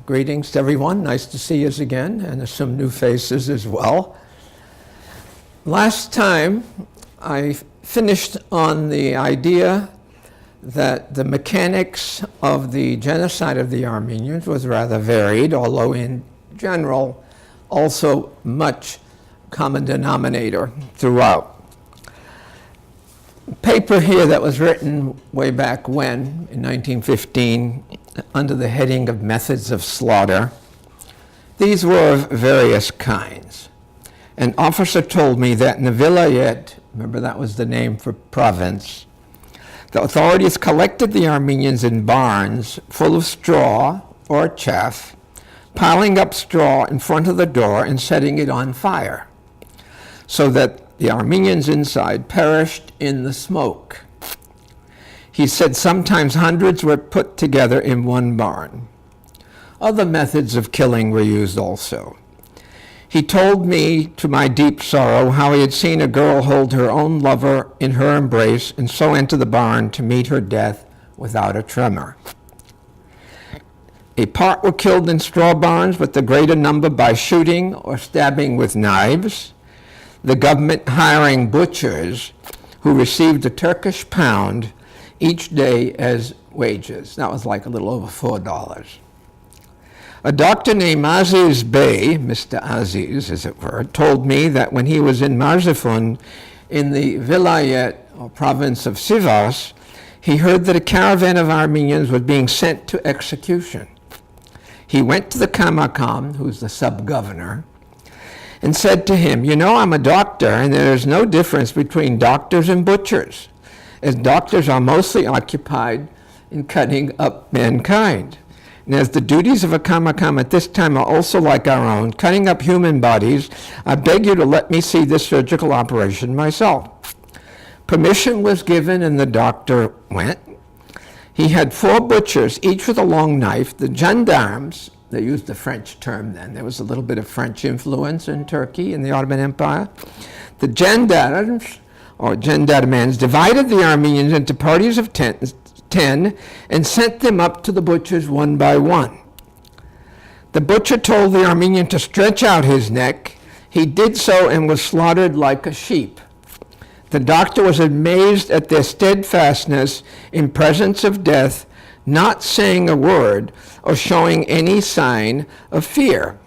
Greetings to everyone. Nice to see you again, and some new faces as well. Last time, I finished on the idea that the mechanics of the genocide of the Armenians was rather varied, although in general, also much common denominator throughout. A paper here that was written way back when, in 1915, under the heading of Methods of Slaughter. These were of various kinds. An officer told me that in the vilayet, remember that was the name for province, the authorities collected the Armenians in barns full of straw or chaff, piling up straw in front of the door and setting it on fire, so that the Armenians inside perished in the smoke. He said sometimes hundreds were put together in one barn. Other methods of killing were used also. He told me, to my deep sorrow, how he had seen a girl hold her own lover in her embrace and so enter the barn to meet her death without a tremor. A part were killed in straw barns, but the greater number by shooting or stabbing with knives, the government hiring butchers who received a Turkish pound each day as wages. That was like a little over $4. A doctor named Aziz Bey, Mr. Aziz as it were, told me that when he was in Marzifon in the vilayet or province of Sivas, he heard that a caravan of Armenians was being sent to execution. He went to the Kaymakam, who's the sub-governor, and said to him, "You know, I'm a doctor, and there's no difference between doctors and butchers, as doctors are mostly occupied in cutting up mankind. And as the duties of a Kaymakam at this time are also like our own, cutting up human bodies, I beg you to let me see this surgical operation myself." Permission was given, and the doctor went. He had 4 butchers, each with a long knife. The gendarmes, they used the French term then. There was a little bit of French influence in Turkey in the Ottoman Empire. The gendarmes, or gendarmes, divided the Armenians into parties of 10 and sent them up to the butchers one by one. The butcher told the Armenian to stretch out his neck. He did so and was slaughtered like a sheep. The doctor was amazed at their steadfastness in presence of death, not saying a word or showing any sign of fear.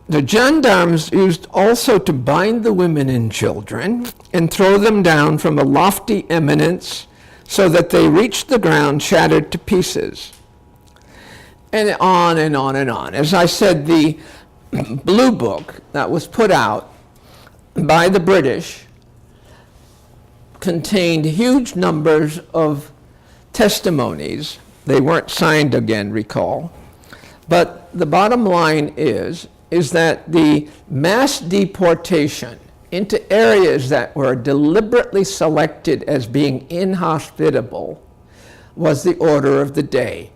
The gendarmes used also to bind the women and children and throw them down from a lofty eminence so that they reached the ground shattered to pieces. And on and on and on. As I said, the Blue Book that was put out by the British contained huge numbers of testimonies. They weren't signed again, recall. But the bottom line is that the mass deportation into areas that were deliberately selected as being inhospitable was the order of the day.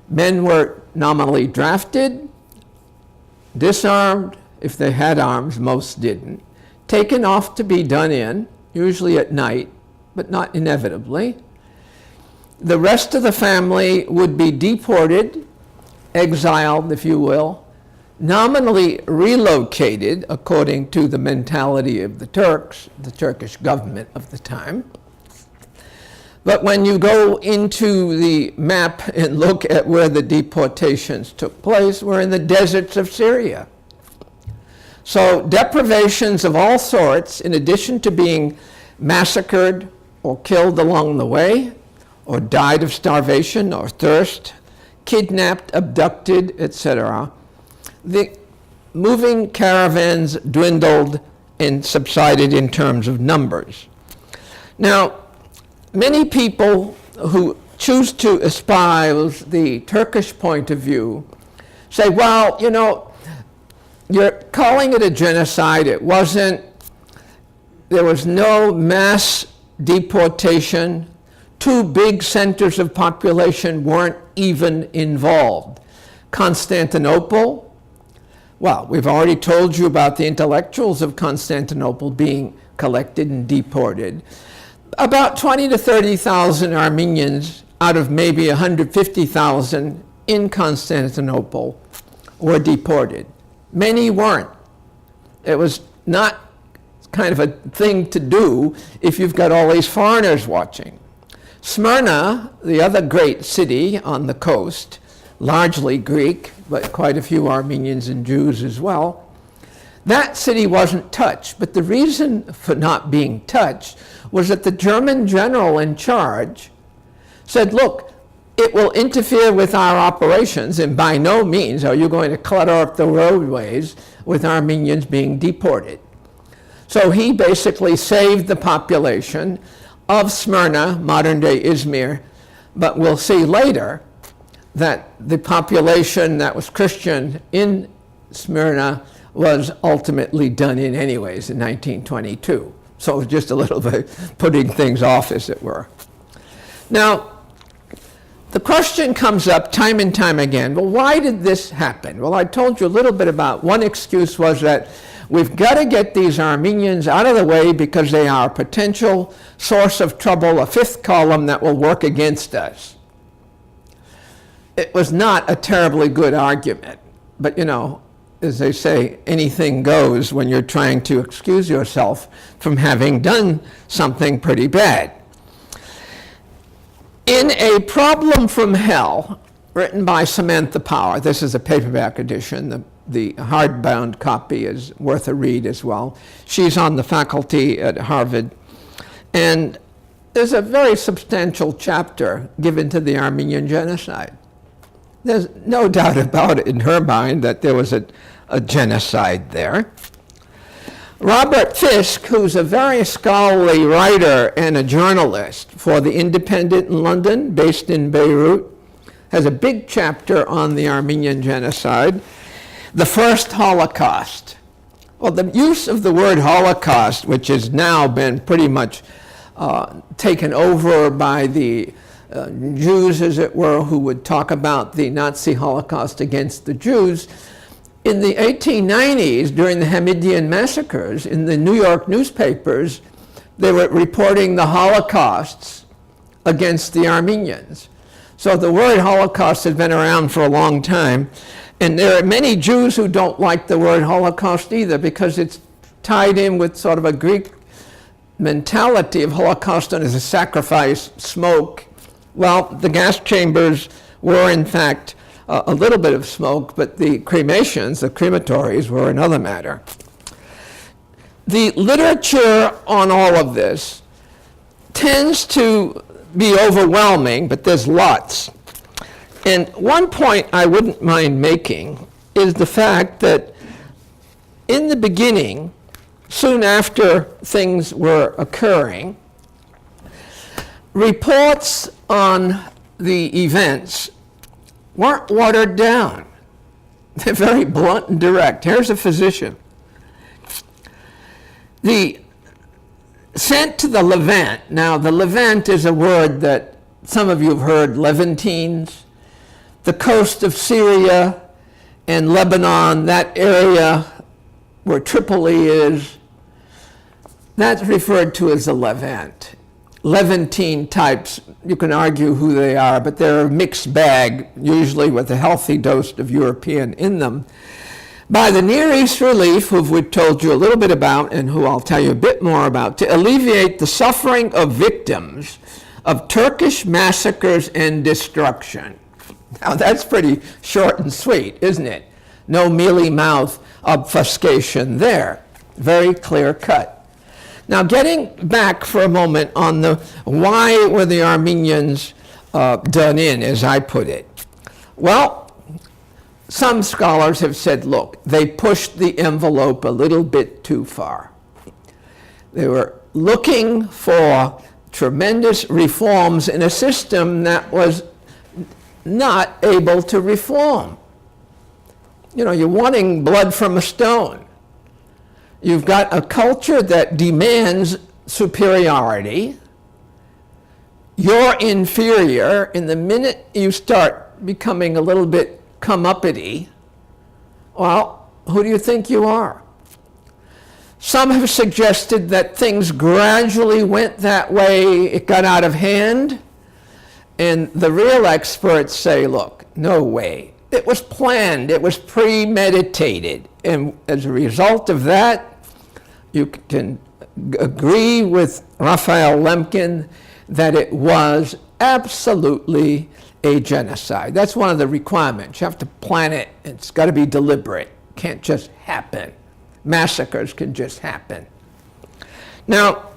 Men were nominally drafted, disarmed, if they had arms, most didn't, taken off to be done in, usually at night, but not inevitably. The rest of the family would be deported, exiled, if you will, nominally relocated according to the mentality of the Turks, the Turkish government of the time. But when you go into the map and look at where the deportations took place, we're in the deserts of Syria. So deprivations of all sorts, in addition to being massacred or killed along the way, or died of starvation or thirst, kidnapped, abducted, etc., the moving caravans dwindled and subsided in terms of numbers. Now, many people who choose to espouse the Turkish point of view say, well, you know, you're calling it a genocide. It wasn't. There was no mass deportation. 2 big centers of population weren't even involved. Constantinople, well, we've already told you about the intellectuals of Constantinople being collected and deported. About 20 to 30,000 Armenians out of maybe 150,000 in Constantinople were deported. Many weren't. It was not kind of a thing to do if you've got all these foreigners watching. Smyrna, the other great city on the coast, largely Greek, but quite a few Armenians and Jews as well, that city wasn't touched. But the reason for not being touched was that the German general in charge said, look, it will interfere with our operations, and by no means are you going to clutter up the roadways with Armenians being deported. So he basically saved the population of Smyrna, modern-day Izmir, but we'll see later that the population that was Christian in Smyrna was ultimately done in anyways in 1922. So it was just a little bit putting things off, as it were. Now, the question comes up time and time again, well, why did this happen? Well, I told you a little bit about one excuse was that we've got to get these Armenians out of the way because they are a potential source of trouble, a fifth column that will work against us. It was not a terribly good argument, but you know, as they say, anything goes when you're trying to excuse yourself from having done something pretty bad. In A Problem from Hell, written by Samantha Power, this is a paperback edition, the hardbound copy is worth a read as well. She's on the faculty at Harvard, and there's a very substantial chapter given to the Armenian Genocide. There's no doubt about it in her mind that there was a genocide there. Robert Fisk, who's a very scholarly writer and a journalist for The Independent in London, based in Beirut, has a big chapter on the Armenian Genocide. The First Holocaust. Well, the use of the word Holocaust, which has now been pretty much taken over by the Jews, as it were, who would talk about the Nazi Holocaust against the Jews. In the 1890s, during the Hamidian massacres, in the New York newspapers, they were reporting the Holocausts against the Armenians. So the word Holocaust has been around for a long time, and there are many Jews who don't like the word Holocaust either because it's tied in with sort of a Greek mentality of Holocaust as a sacrifice, smoke. Well, the gas chambers were in fact a little bit of smoke, but the cremations, the crematories, were another matter. The literature on all of this tends to be overwhelming, but there's lots. And one point I wouldn't mind making is the fact that in the beginning, soon after things were occurring, reports on the events weren't watered down. They're very blunt and direct. Here's a physician. Sent to the Levant. Now, the Levant is a word that some of you have heard, Levantines. The coast of Syria and Lebanon, that area where Tripoli is, that's referred to as the Levant. Levantine types, you can argue who they are, but they're a mixed bag, usually with a healthy dose of European in them. By the Near East Relief, who we've told you a little bit about and who I'll tell you a bit more about, to alleviate the suffering of victims of Turkish massacres and destruction. Now that's pretty short and sweet, isn't it? No mealy-mouth obfuscation there. Very clear cut. Now, getting back for a moment on the why were the Armenians done in, as I put it. Well, some scholars have said, look, they pushed the envelope a little bit too far. They were looking for tremendous reforms in a system that was not able to reform. You know, you're wanting blood from a stone. You've got a culture that demands superiority. You're inferior, and the minute you start becoming a little bit come-uppity, well, who do you think you are? Some have suggested that things gradually went that way, it got out of hand, and the real experts say, look, no way. It was planned, it was premeditated. And as a result of that, you can agree with Raphael Lemkin that it was absolutely a genocide. That's one of the requirements. You have to plan it. It's got to be deliberate. It can't just happen. Massacres can just happen. Now,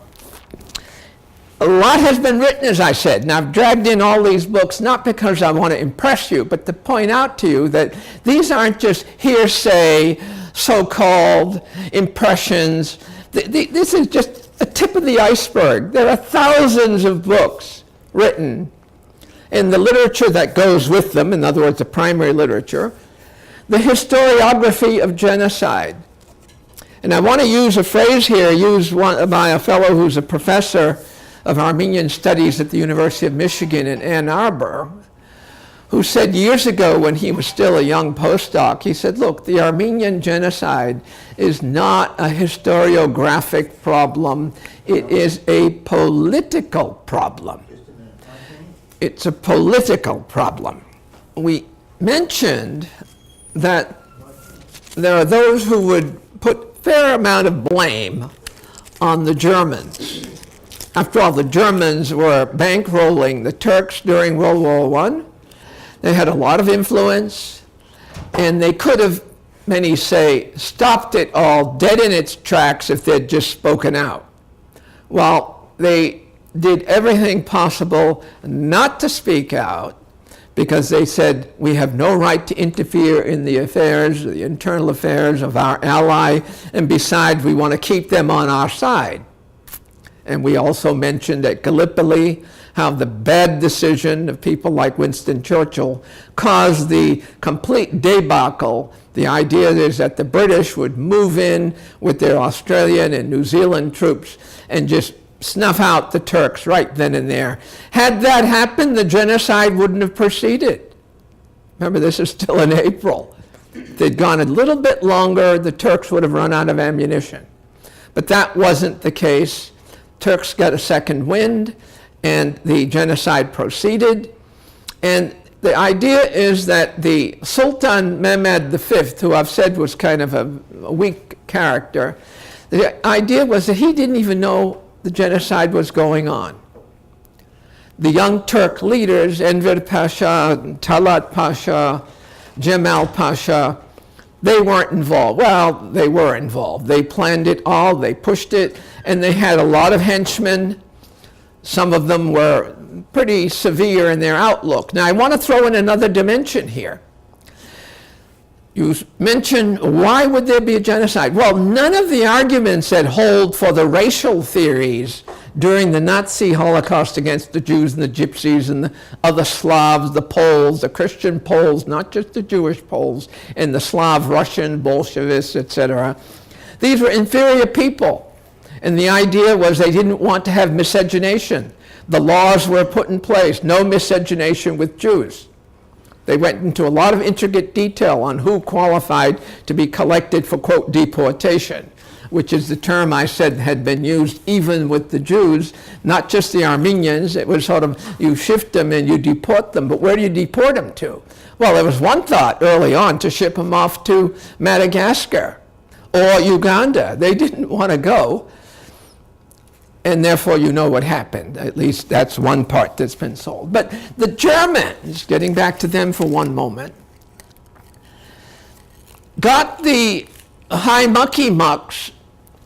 a lot has been written, as I said, and I've dragged in all these books not because I want to impress you, but to point out to you that these aren't just hearsay, so-called impressions. This is just a tip of the iceberg. There are thousands of books written, and the literature that goes with them, in other words, the primary literature, the historiography of genocide. And I want to use a phrase here used by a fellow who's a professor of Armenian Studies at the University of Michigan in Ann Arbor, who said years ago when he was still a young postdoc, he said, look, the Armenian genocide is not a historiographic problem, it is a political problem. It's a political problem. We mentioned that there are those who would put a fair amount of blame on the Germans. After all, the Germans were bankrolling the Turks during World War I. They had a lot of influence, and they could have, many say, stopped it all dead in its tracks if they'd just spoken out. Well, they did everything possible not to speak out because they said, we have no right to interfere in the affairs, the internal affairs of our ally, and besides, we want to keep them on our side. And we also mentioned at Gallipoli how the bad decision of people like Winston Churchill caused the complete debacle. The idea is that the British would move in with their Australian and New Zealand troops and just snuff out the Turks right then and there. Had that happened, the genocide wouldn't have proceeded. Remember, this is still in April. If they'd gone a little bit longer, the Turks would have run out of ammunition. But that wasn't the case. Turks got a second wind, and the genocide proceeded. And the idea is that the Sultan Mehmed V, who I've said was kind of a weak character, the idea was that he didn't even know the genocide was going on. The young Turk leaders, Enver Pasha, Talat Pasha, Cemal Pasha, they weren't involved. Well, they were involved. They planned it all, they pushed it, and they had a lot of henchmen. Some of them were pretty severe in their outlook. Now, I want to throw in another dimension here. You mentioned, why would there be a genocide? Well, none of the arguments that hold for the racial theories during the Nazi Holocaust against the Jews and the Gypsies and the other Slavs, the Poles, the Christian Poles, not just the Jewish Poles, and the Slav Russian Bolsheviks, etc. These were inferior people. And the idea was they didn't want to have miscegenation. The laws were put in place, no miscegenation with Jews. They went into a lot of intricate detail on who qualified to be collected for, quote, deportation, which is the term I said had been used even with the Jews, not just the Armenians. It was sort of, you shift them and you deport them, but where do you deport them to? Well, there was one thought early on to ship them off to Madagascar or Uganda. They didn't want to go. And therefore, you know what happened. At least that's one part that's been sold. But the Germans, getting back to them for one moment, got the high mucky-mucks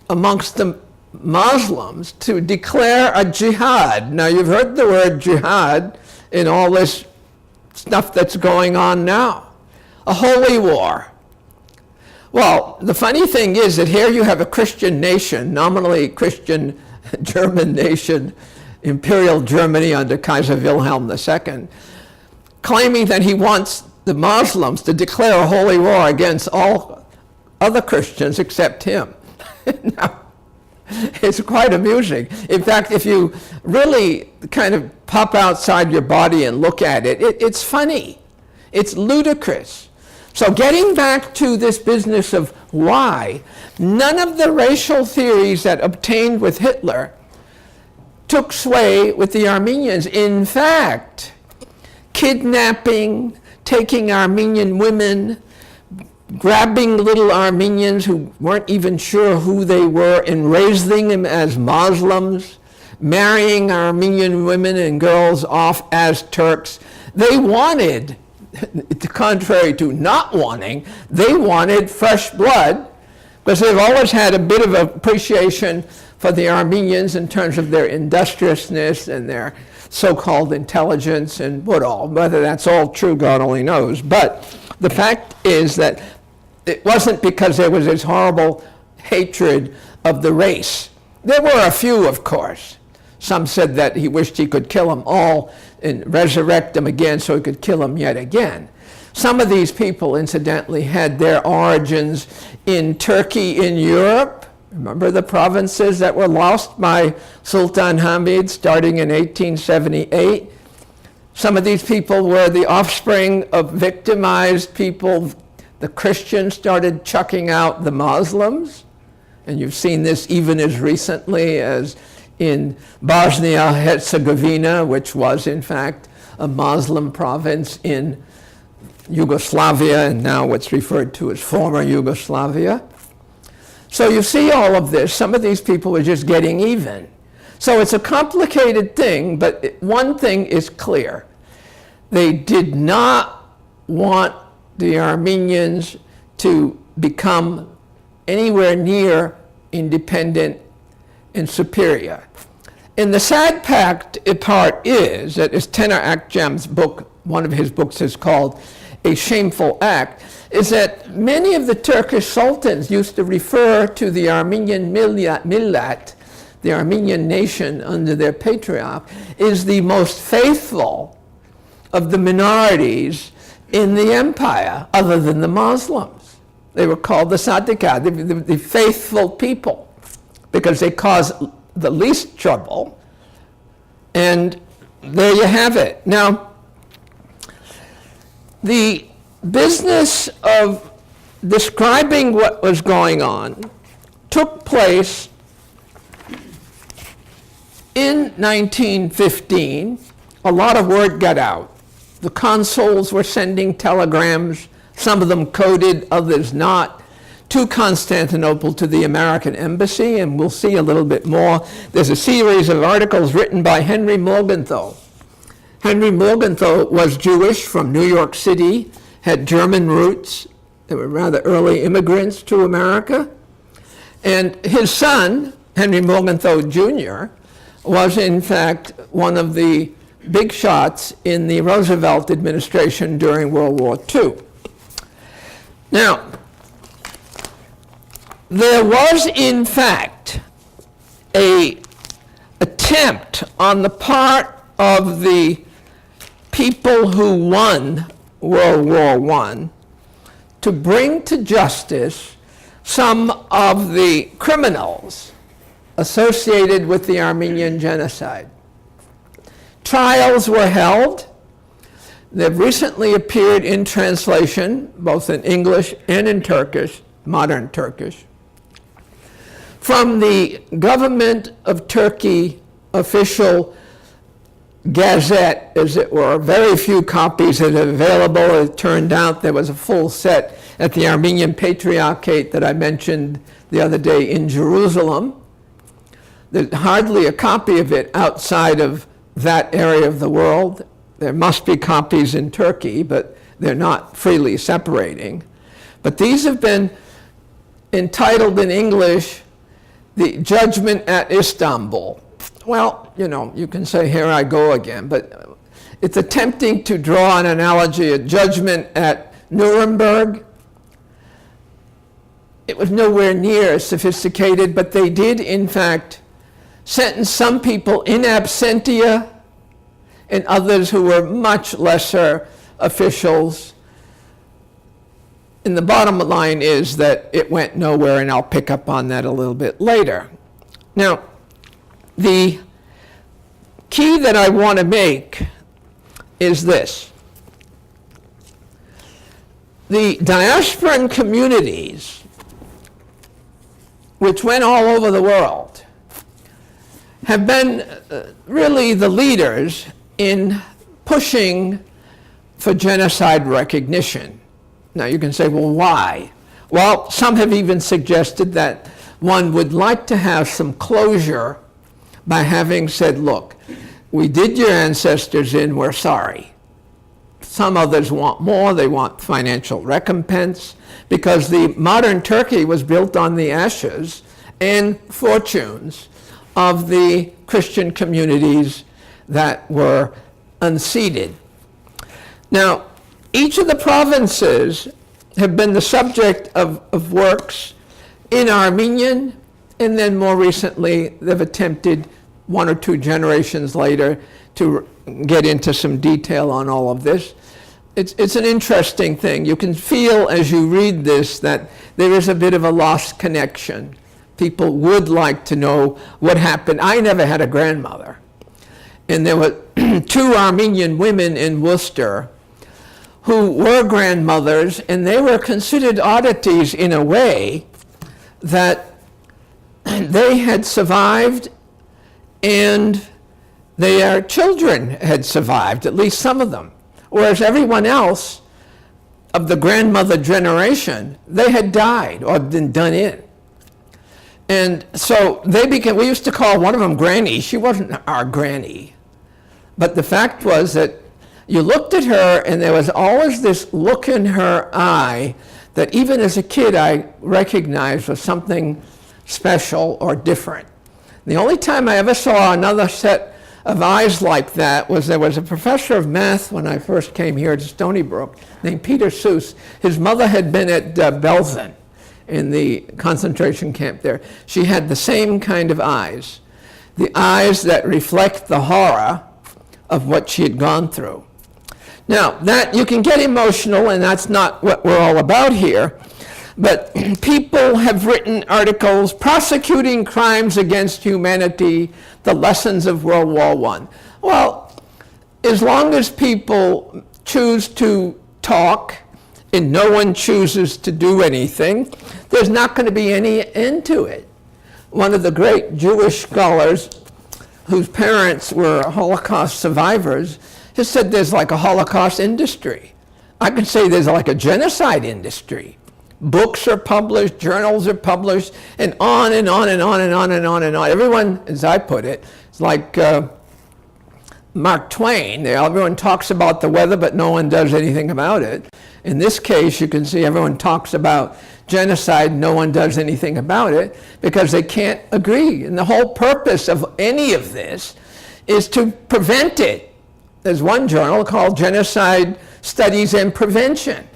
amongst the Muslims to declare a jihad. Now, you've heard the word jihad in all this stuff that's going on now. A holy war. Well, the funny thing is that here you have a Christian nation, nominally Christian German nation, Imperial Germany under Kaiser Wilhelm II, claiming that he wants the Muslims to declare a holy war against all other Christians except him. Now, it's quite amusing. In fact, if you really kind of pop outside your body and look at it, it's funny. It's ludicrous. So getting back to this business of why, none of the racial theories that obtained with Hitler took sway with the Armenians. In fact, kidnapping, taking Armenian women, grabbing little Armenians who weren't even sure who they were and raising them as Muslims, marrying Armenian women and girls off as Turks. They wanted, contrary to not wanting, they wanted fresh blood, because they've always had a bit of appreciation for the Armenians in terms of their industriousness and their so-called intelligence and what all. Whether that's all true, God only knows. But the fact is that it wasn't because there was this horrible hatred of the race. There were a few, of course. Some said that he wished he could kill them all and resurrect them again so he could kill them yet again. Some of these people, incidentally, had their origins in Turkey in Europe. Remember the provinces that were lost by Sultan Hamid starting in 1878? Some of these people were the offspring of victimized people. The Christians started chucking out the Muslims, and you've seen this even as recently as in Bosnia-Herzegovina, which was in fact a Muslim province in Yugoslavia, and now what's referred to as former Yugoslavia. So you see all of this. Some of these people are just getting even. So it's a complicated thing, but one thing is clear. They did not want the Armenians to become anywhere near independent and superior. And the sad part is that, as Tenor Akjam's book, one of his books is called A Shameful Act, is that many of the Turkish sultans used to refer to the Armenian millat, the Armenian nation under their patriarch, is the most faithful of the minorities in the empire, other than the Muslims. They were called the Sadika, the faithful people, because they caused the least trouble. And there you have it. Now, the business of describing what was going on took place in 1915. A lot of word got out. The consuls were sending telegrams, some of them coded, others not, to Constantinople, to the American embassy, and we'll see a little bit more. There's a series of articles written by Henry Morgenthau. Henry Morgenthau was Jewish from New York City, had German roots. They were rather early immigrants to America. And his son, Henry Morgenthau Jr., was in fact one of the big shots in the Roosevelt administration during World War II. Now, there was in fact an attempt on the part of the people who won World War I to bring to justice some of the criminals associated with the Armenian Genocide. Trials were held. They've recently appeared in translation, both in English and in Turkish, modern Turkish, from the government of Turkey official gazette, as it were. Very few copies that are available. It turned out there was a full set at the Armenian Patriarchate that I mentioned the other day in Jerusalem. There's hardly a copy of it outside of that area of the world. There must be copies in Turkey, but they're not freely separating. But these have been entitled in English, The Judgment at Istanbul. Well, you know, you can say, here I go again, but it's attempting to draw an analogy, a judgment at Nuremberg. It was nowhere near as sophisticated, but they did, in fact, sentence some people in absentia and others who were much lesser officials. And the bottom line is that it went nowhere, and I'll pick up on that a little bit later. Now, the key that I want to make is this. The diasporan communities, which went all over the world, have been really the leaders in pushing for genocide recognition. Now you can say, well, why? Well, some have even suggested that one would like to have some closure by having said, look, we did your ancestors in, we're sorry. Some others want more, they want financial recompense, because the modern Turkey was built on the ashes and fortunes of the Christian communities that were unceded. Now, each of the provinces have been the subject of works in Armenian, and then more recently they've attempted 1 or 2 generations later to get into some detail on all of this. It's an interesting thing. You can feel as you read this that there is a bit of a lost connection. People would like to know what happened. I never had a grandmother. And there were 2 Armenian women in Worcester who were grandmothers, and they were considered oddities in a way that they had survived and their children had survived, at least some of them. Whereas everyone else of the grandmother generation, they had died or been done in. And so they became, we used to call one of them Granny. She wasn't our granny. But the fact was that you looked at her and there was always this look in her eye that even as a kid I recognized was something special or different. The only time I ever saw another set of eyes like that was there was a professor of math when I first came here to Stony Brook named Peter Seuss. His mother had been at Belsen in the concentration camp there. She had the same kind of eyes, the eyes that reflect the horror of what she had gone through. Now, that you can get emotional, and that's not what we're all about here, but people have written articles prosecuting crimes against humanity, the lessons of World War I. Well, as long as people choose to talk and no one chooses to do anything, there's not going to be any end to it. One of the great Jewish scholars whose parents were Holocaust survivors has said there's like a Holocaust industry. I could say there's like a genocide industry. Books are published, journals are published, and on and on and on and on and on and on. Everyone, as I put it, it's like Mark Twain. Everyone talks about the weather, but no one does anything about it. In this case, you can see everyone talks about genocide, no one does anything about it because they can't agree. And the whole purpose of any of this is to prevent it. There's one journal called Genocide Studies and Prevention.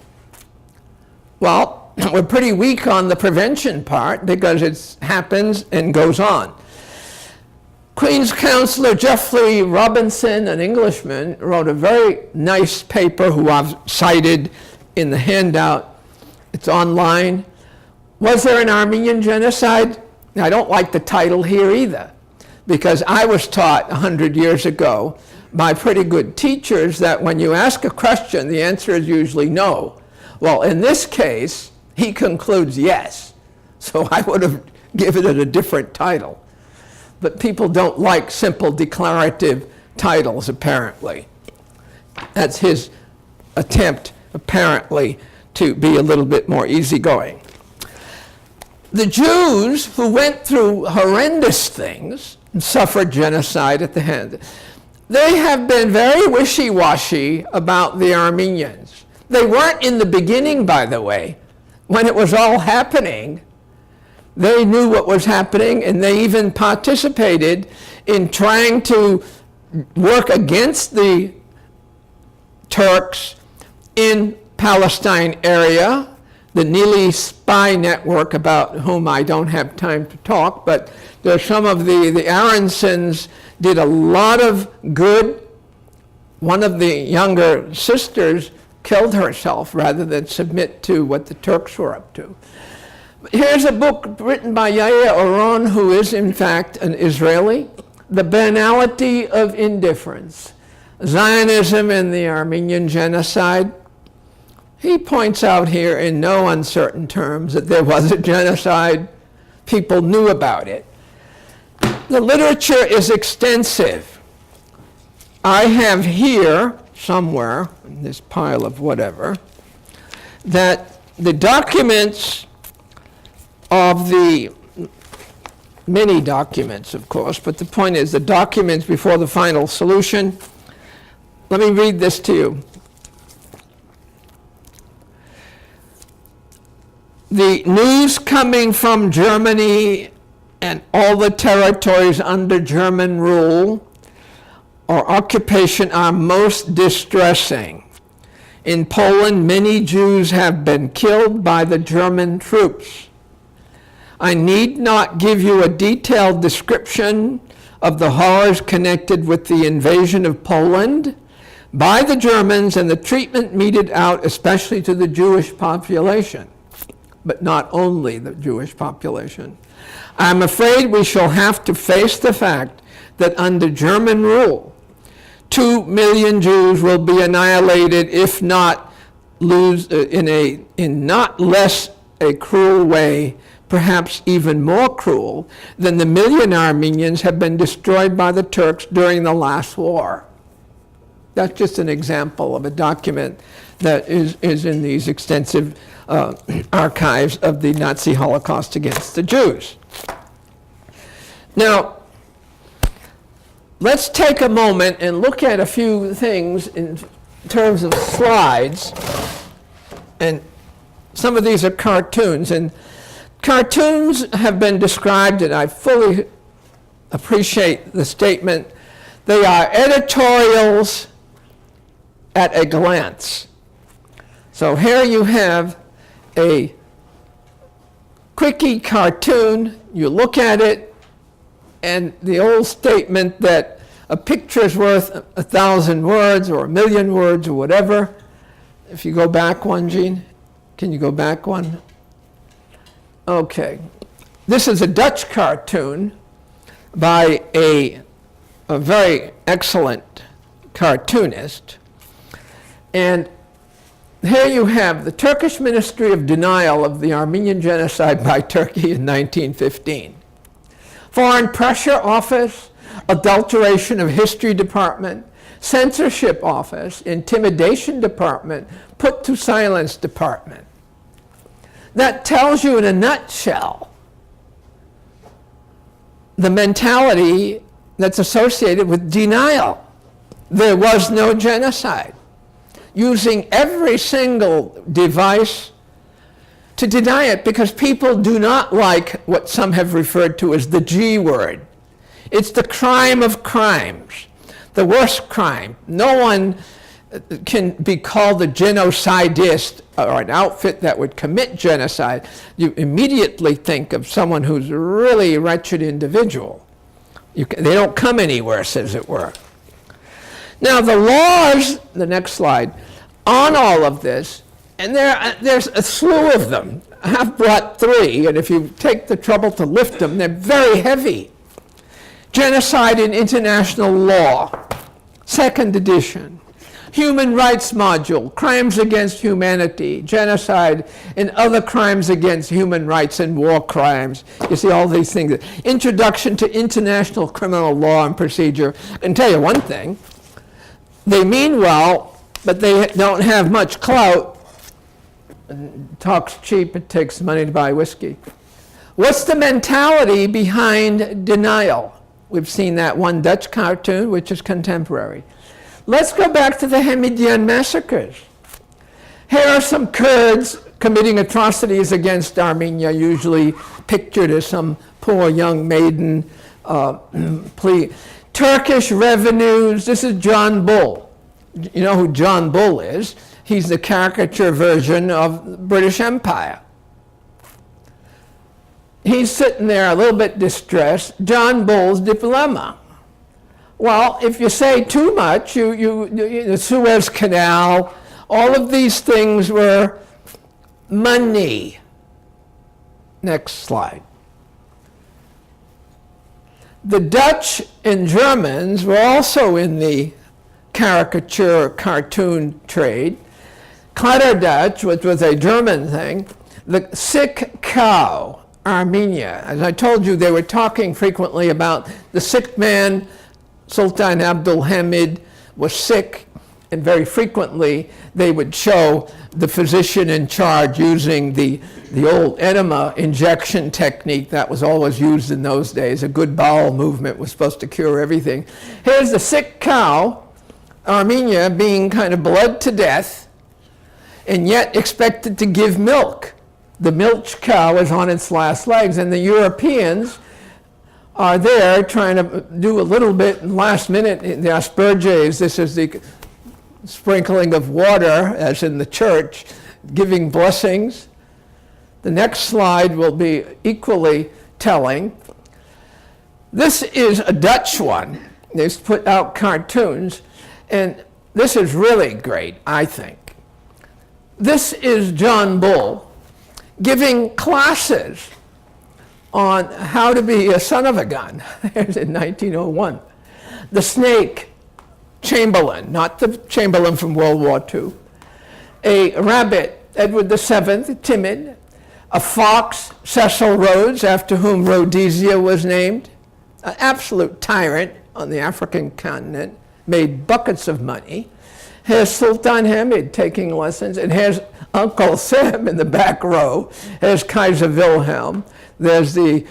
Well, we're pretty weak on the prevention part because it happens and goes on. Queen's Counselor Geoffrey Robinson, an Englishman, wrote a very nice paper who I've cited in the handout. It's online. Was there an Armenian genocide? I don't like the title here either, because I was taught 100 years ago by pretty good teachers that when you ask a question, the answer is usually no. Well, in this case, he concludes yes. So I would have given it a different title. But people don't like simple declarative titles, apparently. That's his attempt, apparently, to be a little bit more easygoing. The Jews who went through horrendous things and suffered genocide at the hand, they have been very wishy-washy about the Armenians. They weren't in the beginning, by the way. When it was all happening, they knew what was happening, and they even participated in trying to work against the Turks in Palestine area, the Neely spy network, about whom I don't have time to talk, but there's some of the Aronsons did a lot of good. One of the younger sisters killed herself rather than submit to what the Turks were up to. Here's a book written by Yair Oron, who is in fact an Israeli, The Banality of Indifference, Zionism and the Armenian Genocide. He points out here in no uncertain terms that there was a genocide. People knew about it. The literature is extensive. I have here somewhere in this pile of whatever, that the documents of the many documents, of course, but the point is the documents before the final solution. Let me read this to you. The news coming from Germany and all the territories under German rule or occupation are most distressing. In Poland, many Jews have been killed by the German troops. I need not give you a detailed description of the horrors connected with the invasion of Poland by the Germans and the treatment meted out especially to the Jewish population, but not only the Jewish population. I'm afraid we shall have to face the fact that under German rule, 2 million Jews will be annihilated, if not in not less a cruel way, perhaps even more cruel, than the million Armenians have been destroyed by the Turks during the last war. That's just an example of a document that is in these extensive archives of the Nazi Holocaust against the Jews. Now, let's take a moment and look at a few things in terms of slides. And some of these are cartoons. And cartoons have been described, and I fully appreciate the statement, they are editorials at a glance. So here you have a quickie cartoon, you look at it, and the old statement that a picture is worth 1,000 words or 1,000,000 words or whatever. If you go back one, Gene, can you go back one? Okay. This is a Dutch cartoon by a very excellent cartoonist. And here you have the Turkish Ministry of Denial of the Armenian Genocide by Turkey in 1915. Foreign Pressure Office, Adulteration of History Department, Censorship Office, Intimidation Department, Put to Silence Department. That tells you in a nutshell the mentality that's associated with denial. There was no genocide. Using every single device to deny it, because people do not like what some have referred to as the G word. It's the crime of crimes, the worst crime. No one can be called a genocidist or an outfit that would commit genocide. You immediately think of someone who's a really wretched individual. They don't come anywhere, as it were. Now the laws, the next slide, on all of this, and there's a slew of them. I've brought 3, and if you take the trouble to lift them, they're very heavy. Genocide in International Law, 2nd edition. Human Rights Module, Crimes Against Humanity, Genocide and Other Crimes Against Human Rights and War Crimes. You see all these things. Introduction to International Criminal Law and Procedure. I can tell you one thing. They mean well, but they don't have much clout. Talk's cheap, it takes money to buy whiskey. What's the mentality behind denial? We've seen that one Dutch cartoon, which is contemporary. Let's go back to the Hamidian massacres. Here are some Kurds committing atrocities against Armenia, usually pictured as some poor young maiden Turkish revenues. This is John Bull. You know who John Bull is? He's the caricature version of the British Empire. He's sitting there a little bit distressed. John Bull's dilemma. Well, if you say too much, the Suez Canal, all of these things were money. Next slide. The Dutch and Germans were also in the caricature cartoon trade. Kletterdutch, which was a German thing. The sick cow, Armenia. As I told you, they were talking frequently about the sick man. Sultan Abdul Hamid was sick, And very frequently, they would show the physician in charge using the old enema injection technique that was always used in those days. A good bowel movement was supposed to cure everything. Here's the sick cow, Armenia, being kind of bled to death, and yet expected to give milk. The milch cow is on its last legs, and the Europeans are there trying to do a little bit last minute. The asperges, this is the sprinkling of water, as in the church, giving blessings. The next slide will be equally telling. This is a Dutch one. They've put out cartoons, and this is really great, I think. This is John Bull giving classes on how to be a son of a gun. There's in 1901. The snake, Chamberlain, not the Chamberlain from World War II. A rabbit, Edward VII, timid. A fox, Cecil Rhodes, after whom Rhodesia was named. An absolute tyrant on the African continent, made buckets of money. Here's Sultan Hamid taking lessons, and here's Uncle Sam in the back row. Here's Kaiser Wilhelm. There's the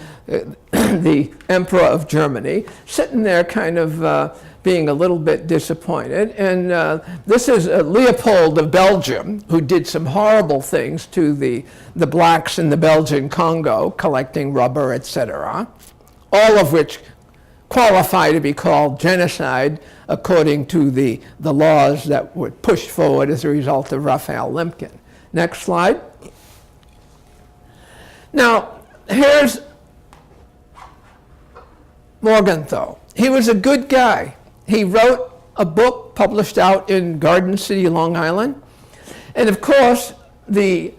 Emperor of Germany, sitting there kind of being a little bit disappointed. And this is Leopold of Belgium, who did some horrible things to the blacks in the Belgian Congo, collecting rubber, etc., all of which qualify to be called genocide according to the laws that were pushed forward as a result of Raphael Lemkin. Next slide. Now, here's Morgenthau. He was a good guy. He wrote a book published out in Garden City, Long Island. And of course, he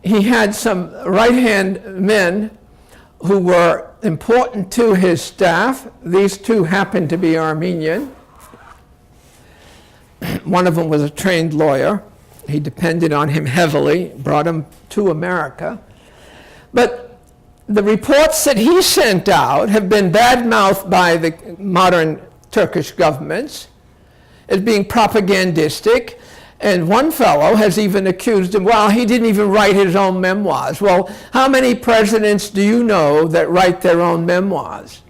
had some right-hand men who were important to his staff. These two happened to be Armenian. One of them was a trained lawyer. He depended on him heavily, brought him to America. But the reports that he sent out have been bad-mouthed by the modern Turkish governments as being propagandistic. And one fellow has even accused him, well, he didn't even write his own memoirs. Well, how many presidents do you know that write their own memoirs?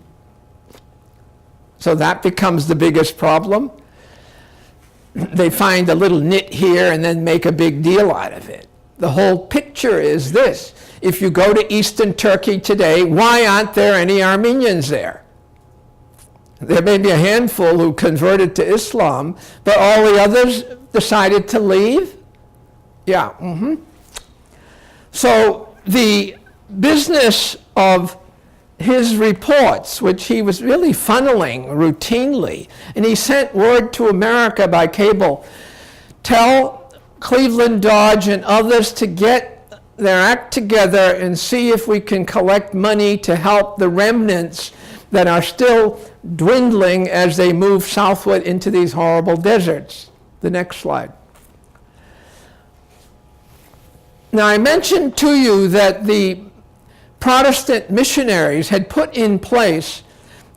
So that becomes the biggest problem. They find a little nit here and then make a big deal out of it. The whole picture is this. If you go to Eastern Turkey today, why aren't there any Armenians there? There may be a handful who converted to Islam, but all the others decided to leave? Yeah. So the business of his reports, which he was really funneling routinely, and he sent word to America by cable, tell Cleveland Dodge and others to get their act together and see if we can collect money to help the remnants that are still dwindling as they move southward into these horrible deserts. The next slide. Now, I mentioned to you that the Protestant missionaries had put in place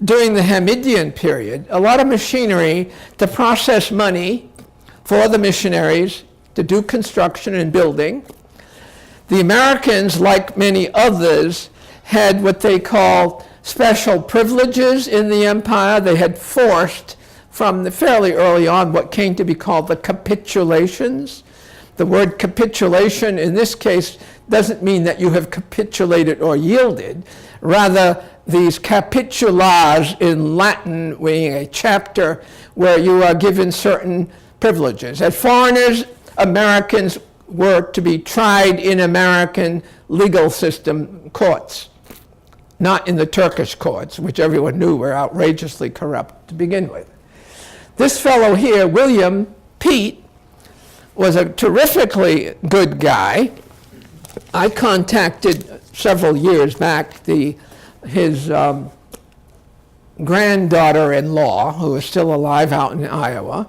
during the Hamidian period a lot of machinery to process money for the missionaries to do construction and building. The Americans, like many others, had what they called special privileges in the empire. They had forced from the fairly early on what came to be called the capitulations. The word capitulation in this case doesn't mean that you have capitulated or yielded. Rather, these capitulars in Latin being a chapter where you are given certain privileges. As foreigners, Americans were to be tried in American legal system courts, not in the Turkish courts, which everyone knew were outrageously corrupt to begin with. This fellow here, William Pete, was a terrifically good guy. I contacted several years back his granddaughter-in-law, who is still alive out in Iowa.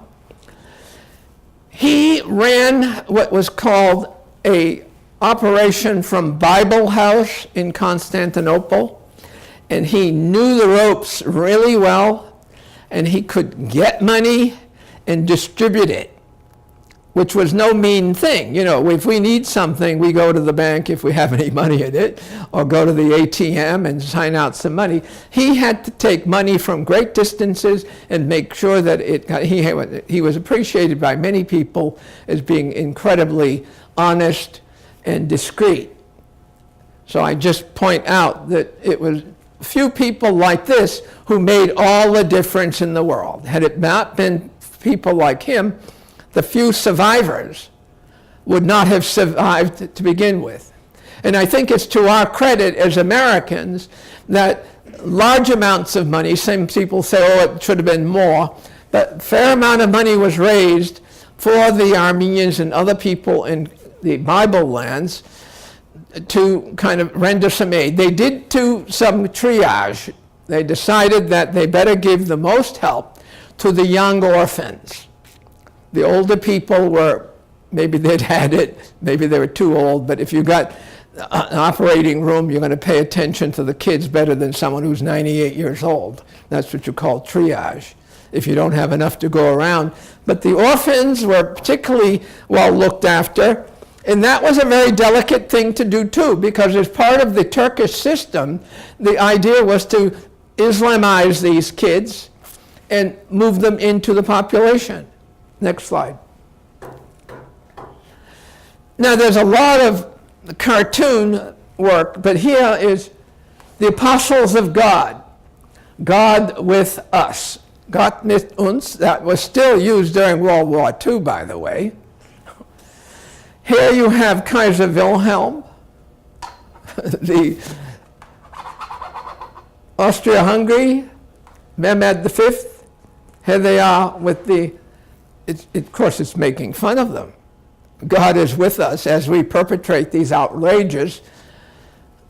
He ran what was called a operation from Bible House in Constantinople, and he knew the ropes really well, and he could get money and distribute it. which was no mean thing. You know, if we need something, we go to the bank if we have any money in it, or go to the ATM and sign out some money. He had to take money from great distances and make sure that he was appreciated by many people as being incredibly honest and discreet. So I just point out that it was few people like this who made all the difference in the world. Had it not been people like him, the few survivors would not have survived to begin with. And I think it's to our credit as Americans that large amounts of money, some people say, oh, it should have been more, but a fair amount of money was raised for the Armenians and other people in the Bible lands to kind of render some aid. They did do some triage. They decided that they better give the most help to the young orphans. The older people were, maybe they'd had it, maybe they were too old, but if you got an operating room, you're going to pay attention to the kids better than someone who's 98 years old. That's what you call triage, if you don't have enough to go around. But the orphans were particularly well looked after, and that was a very delicate thing to do too, because as part of the Turkish system, the idea was to Islamize these kids and move them into the population. Next slide. Now there's a lot of cartoon work, but here is the apostles of God, God with us, Gott mit uns, that was still used during World War II, by the way. Here you have Kaiser Wilhelm, the Austria-Hungary, Mehmed V. Here they are with the, of course it's making fun of them. God is with us as we perpetrate these outrageous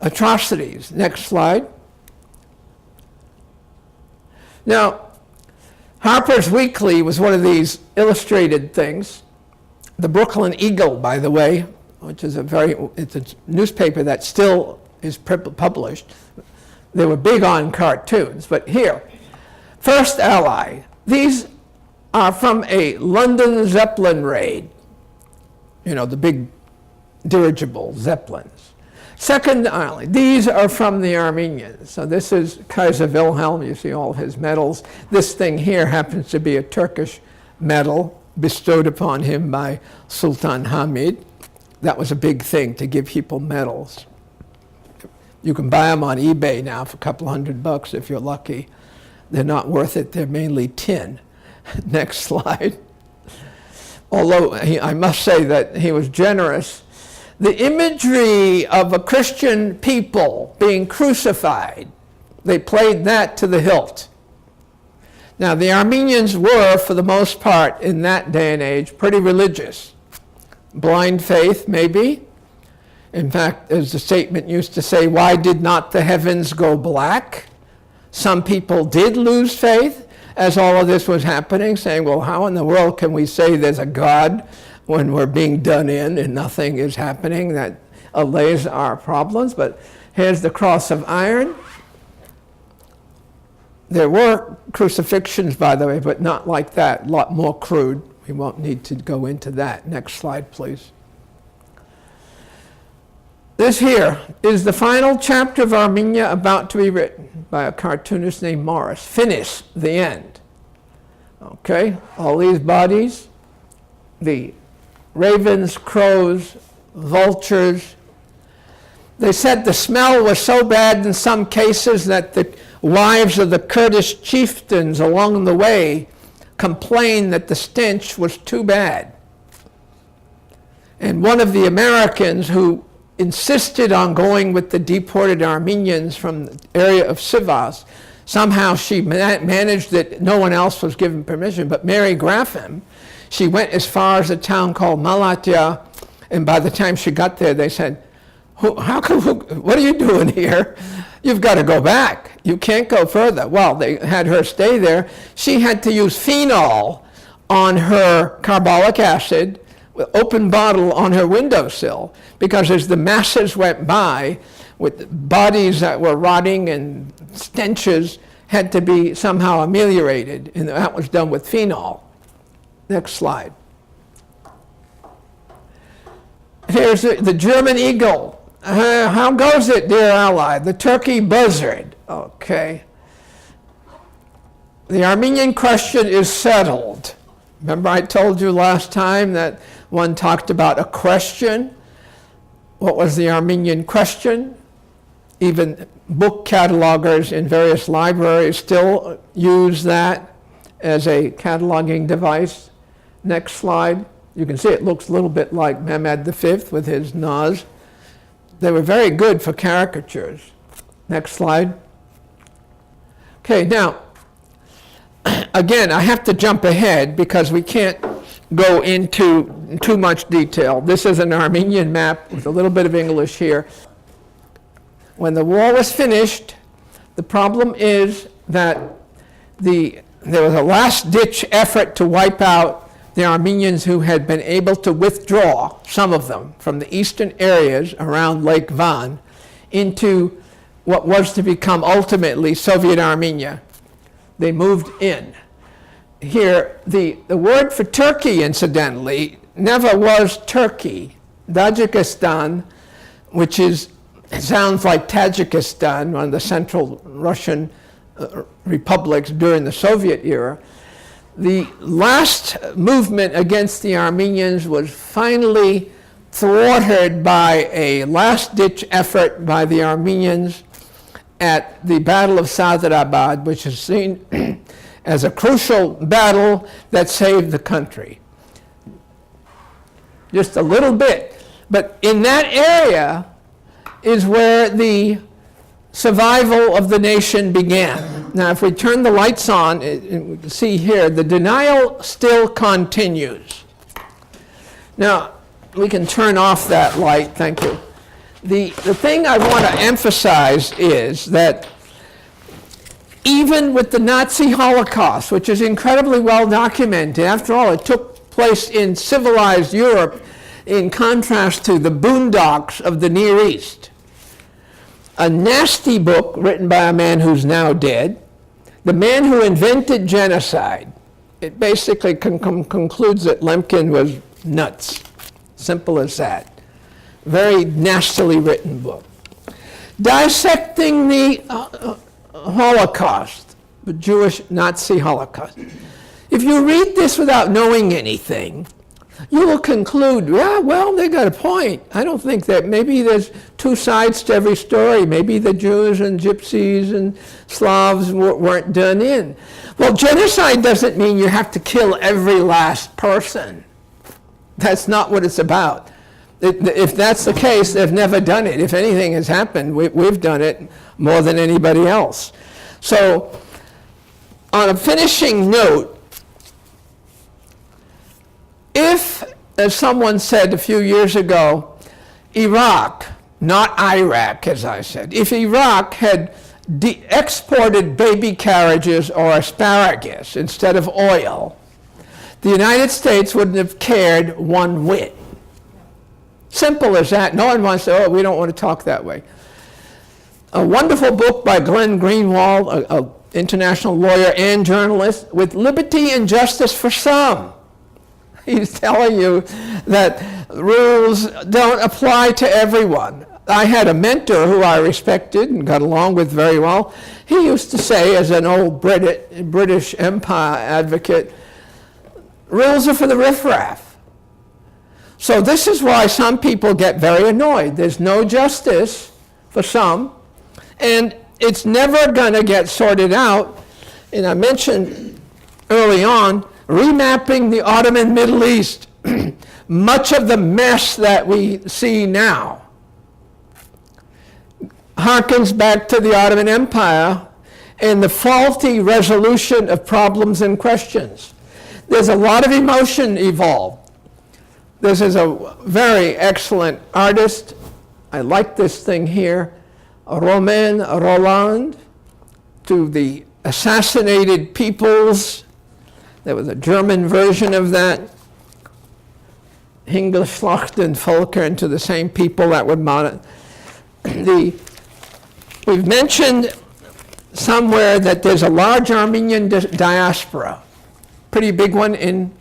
atrocities. Next slide. Now, Harper's Weekly was one of these illustrated things. The Brooklyn Eagle, by the way, which is it's a newspaper that still is published. They were big on cartoons, but here, First Ally. These are from a London Zeppelin raid. You know, the big dirigible Zeppelins. Second Ally, these are from the Armenians. So this is Kaiser Wilhelm, you see all of his medals. This thing here happens to be a Turkish medal bestowed upon him by Sultan Hamid. That was a big thing, to give people medals. You can buy them on eBay now for a couple $100 if you're lucky. They're not worth it, they're mainly tin. Next slide. Although I must say that he was generous. The imagery of a Christian people being crucified, they played that to the hilt. Now, the Armenians were, for the most part, in that day and age, pretty religious. Blind faith, maybe. In fact, as the statement used to say, why did not the heavens go black? Some people did lose faith as all of this was happening, saying, well, how in the world can we say there's a God when we're being done in and nothing is happening? That allays our problems. But here's the cross of iron. There were crucifixions, by the way, but not like that, a lot more crude. We won't need to go into that. Next slide, please. This here is the final chapter of Armenia about to be written by a cartoonist named Morris. Finish, the end. Okay, all these bodies, the ravens, crows, vultures. They said the smell was so bad in some cases that the wives of the Kurdish chieftains along the way complained that the stench was too bad. And one of the Americans who insisted on going with the deported Armenians from the area of Sivas, somehow she managed that no one else was given permission, but Mary Graffam, she went as far as a town called Malatya, and by the time she got there, they said, what are you doing here? You've got to go back. You can't go further. Well, they had her stay there. She had to use phenol on her carbolic acid, with open bottle on her windowsill, because as the masses went by with bodies that were rotting and stenches had to be somehow ameliorated, and that was done with phenol. Next slide. Here's the German eagle. How goes it, dear ally? The turkey buzzard. Okay. The Armenian question is settled. Remember I told you last time that one talked about a question? What was the Armenian question? Even book catalogers in various libraries still use that as a cataloging device. Next slide. You can see it looks a little bit like Mehmed V with his nose. They were very good for caricatures. Next slide. Okay, now, again, I have to jump ahead because we can't go into too much detail. This is an Armenian map with a little bit of English here. When the war was finished, the problem is that there was a last-ditch effort to wipe out the Armenians who had been able to withdraw, some of them, from the eastern areas around Lake Van into what was to become ultimately Soviet Armenia. They moved in. Here, the word for Turkey, incidentally, never was Turkey. Tajikistan, which sounds like Tajikistan, one of the Central Russian republics during the Soviet era. The last movement against the Armenians was finally thwarted by a last-ditch effort by the Armenians at the Battle of Sadrabad, which is seen as a crucial battle that saved the country. Just a little bit. But in that area is where the survival of the nation began. Now, if we turn the lights on, we can see here, the denial still continues. Now, we can turn off that light, thank you. The thing I want to emphasize is that even with the Nazi Holocaust, which is incredibly well documented, after all, it took place in civilized Europe in contrast to the boondocks of the Near East. A nasty book written by a man who's now dead, The Man Who Invented Genocide. It basically concludes that Lemkin was nuts. Simple as that. Very nastily written book. Dissecting the Holocaust, the Jewish Nazi Holocaust. If you read this without knowing anything, you will conclude, yeah, well, they got a point. I don't think that maybe there's two sides to every story. Maybe the Jews and Gypsies and Slavs weren't done in. Well, genocide doesn't mean you have to kill every last person. That's not what it's about. If that's the case, they've never done it. If anything has happened, we've done it more than anybody else. So, on a finishing note, if, as someone said a few years ago, Iraq, not Iraq, as I said, if Iraq had exported baby carriages or asparagus instead of oil, the United States wouldn't have cared one whit. Simple as that. No one wants to, oh, we don't want to talk that way. A wonderful book by Glenn Greenwald, an international lawyer and journalist, With Liberty and Justice for Some. He's telling you that rules don't apply to everyone. I had a mentor who I respected and got along with very well. He used to say, as an old British Empire advocate, rules are for the riffraff. So this is why some people get very annoyed. There's no justice for some, and it's never going to get sorted out. And I mentioned early on, remapping the Ottoman Middle East. Much of the mess that we see now harkens back to the Ottoman Empire and the faulty resolution of problems and questions. There's a lot of emotion involved. This is a very excellent artist. I like this thing here. Romain Rolland, to the assassinated peoples. There was a German version of that. Hingeschlachten Völkern, to the same people that would we've mentioned somewhere that there's a large Armenian diaspora, pretty big one in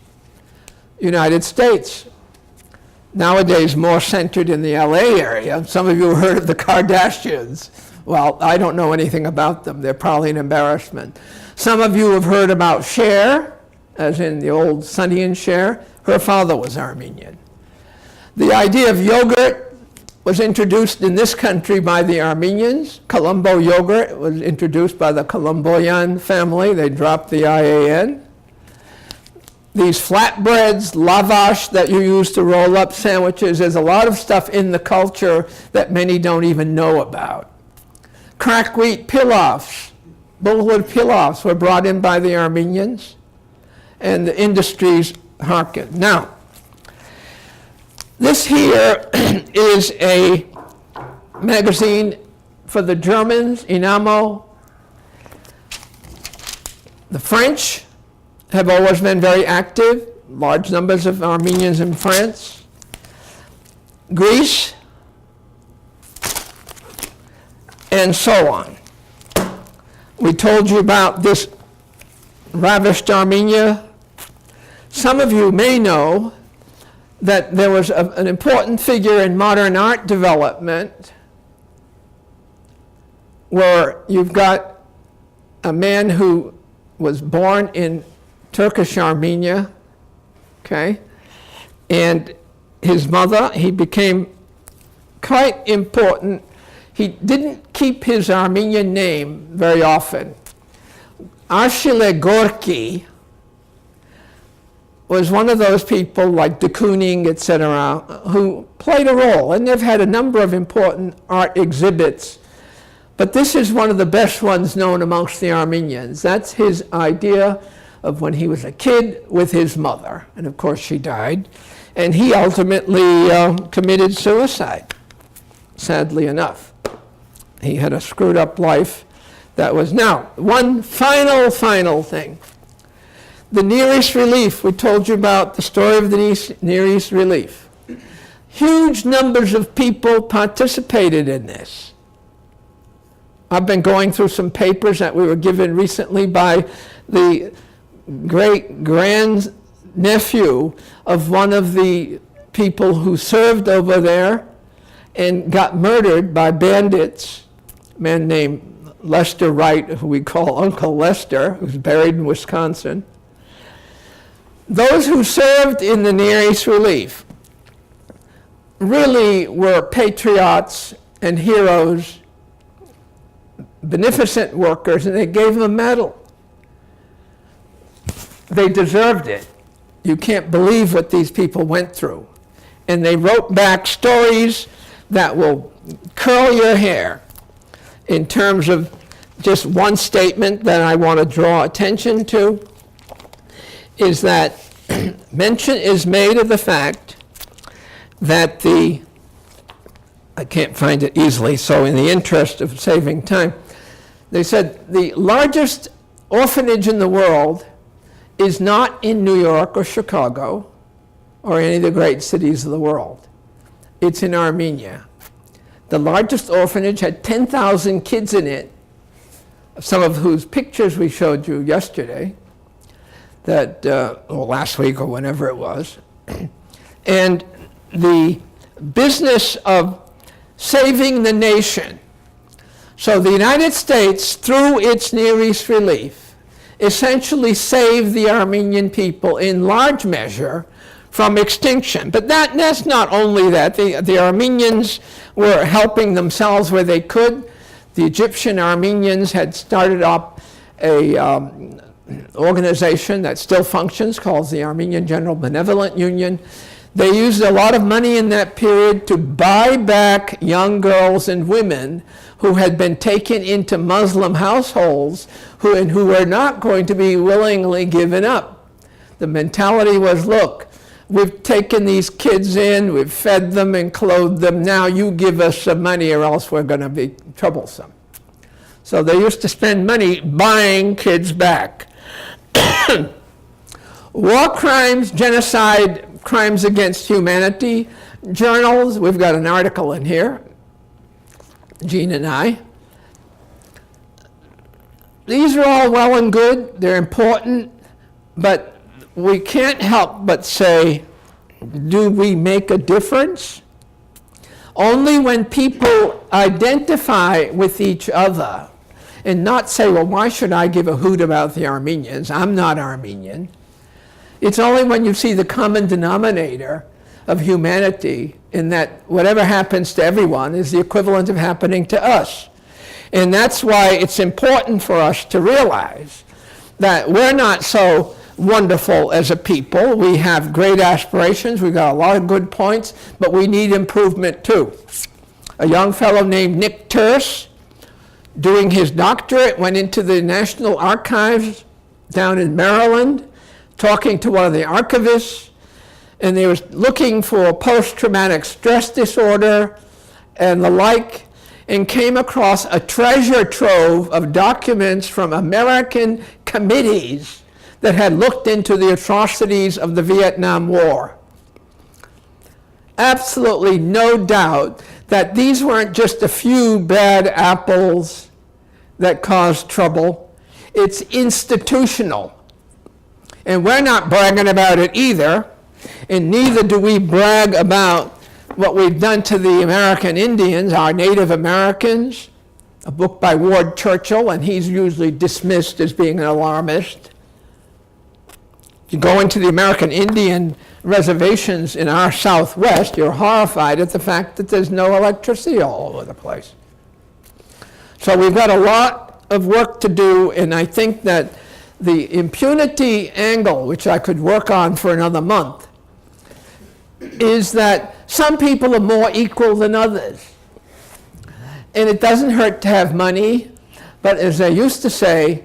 United States. nowadays more centered in the LA area. Some of you have heard of the Kardashians. Well, I don't know anything about them. They're probably an embarrassment. Some of you have heard about Cher, as in the old Sonny and Cher. Her father was Armenian. The idea of yogurt was introduced in this country by the Armenians. Colombo yogurt was introduced by the Colomboyan family. They dropped the IAN. These flatbreads, lavash that you use to roll up sandwiches, there's a lot of stuff in the culture that many don't even know about. Crack wheat pilafs, bulgur pilafs were brought in by the Armenians, and the industries hearkened. Now, this here is a magazine for the Germans, Inamo. The French have always been very active, large numbers of Armenians in France. Greece, and so on. We told you about this ravished Armenia. Some of you may know that there was an important figure in modern art development where you've got a man who was born in Turkish Armenia, okay, and his mother, he became quite important. He didn't keep his Armenian name very often. Achille Gorky was one of those people like de Kooning, etc., who played a role, and they've had a number of important art exhibits, but this is one of the best ones known amongst the Armenians. That's his idea of when he was a kid with his mother, and of course she died, and he ultimately committed suicide, sadly enough. He had a screwed up life that was. Now, one final thing. The Near East Relief, we told you about the story of the Near East Relief. Huge numbers of people participated in this. I've been going through some papers that we were given recently by the great-grandnephew of one of the people who served over there and got murdered by bandits, a man named Lester Wright, who we call Uncle Lester, who's buried in Wisconsin. Those who served in the Near East Relief really were patriots and heroes, beneficent workers, and they gave them a medal. They deserved it. You can't believe what these people went through. And they wrote back stories that will curl your hair. In terms of just one statement that I want to draw attention to is that mention is made of the fact that I can't find it easily, so in the interest of saving time, they said the largest orphanage in the world is not in New York or Chicago or any of the great cities of the world. It's in Armenia. The largest orphanage had 10,000 kids in it, some of whose pictures we showed you yesterday, or last week or whenever it was. And the business of saving the nation. So the United States, through its Near East Relief, essentially saved the Armenian people in large measure from extinction. But that's not only that. The Armenians were helping themselves where they could. The Egyptian Armenians had started up an organization that still functions called the Armenian General Benevolent Union. They used a lot of money in that period to buy back young girls and women who had been taken into Muslim households who were not going to be willingly given up. The mentality was, look, we've taken these kids in, we've fed them and clothed them, now you give us some money or else we're going to be troublesome. So they used to spend money buying kids back. War crimes, genocide, crimes against humanity, journals, we've got an article in here, Gene and I. These are all well and good, they're important, but we can't help but say do we make a difference? Only when people identify with each other and not say, well, why should I give a hoot about the Armenians? I'm not Armenian. It's only when you see the common denominator of humanity in that whatever happens to everyone is the equivalent of happening to us. And that's why it's important for us to realize that we're not so wonderful as a people. We have great aspirations. We've got a lot of good points, but we need improvement too. A young fellow named Nick Terse, doing his doctorate, went into the National Archives down in Maryland, talking to one of the archivists, and they were looking for post-traumatic stress disorder and the like, and came across a treasure trove of documents from American committees that had looked into the atrocities of the Vietnam War. Absolutely no doubt that these weren't just a few bad apples that caused trouble. It's institutional. And we're not bragging about it either, and neither do we brag about what we've done to the American Indians, our Native Americans, a book by Ward Churchill, and he's usually dismissed as being an alarmist. If you go into the American Indian reservations in our Southwest, you're horrified at the fact that there's no electricity all over the place. So we've got a lot of work to do, and I think that the impunity angle, which I could work on for another month, is that some people are more equal than others. And it doesn't hurt to have money, but as I used to say,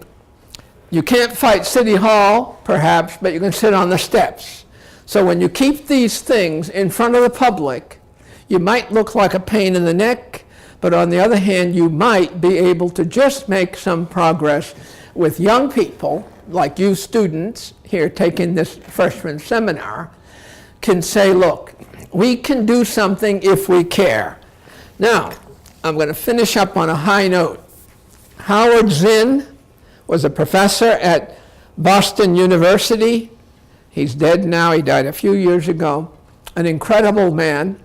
you can't fight City Hall, perhaps, but you can sit on the steps. So when you keep these things in front of the public, you might look like a pain in the neck, but on the other hand, you might be able to just make some progress with young people, like you students here taking this freshman seminar, can say, look, we can do something if we care. Now, I'm going to finish up on a high note. Howard Zinn was a professor at Boston University. He's dead now. He died a few years ago. An incredible man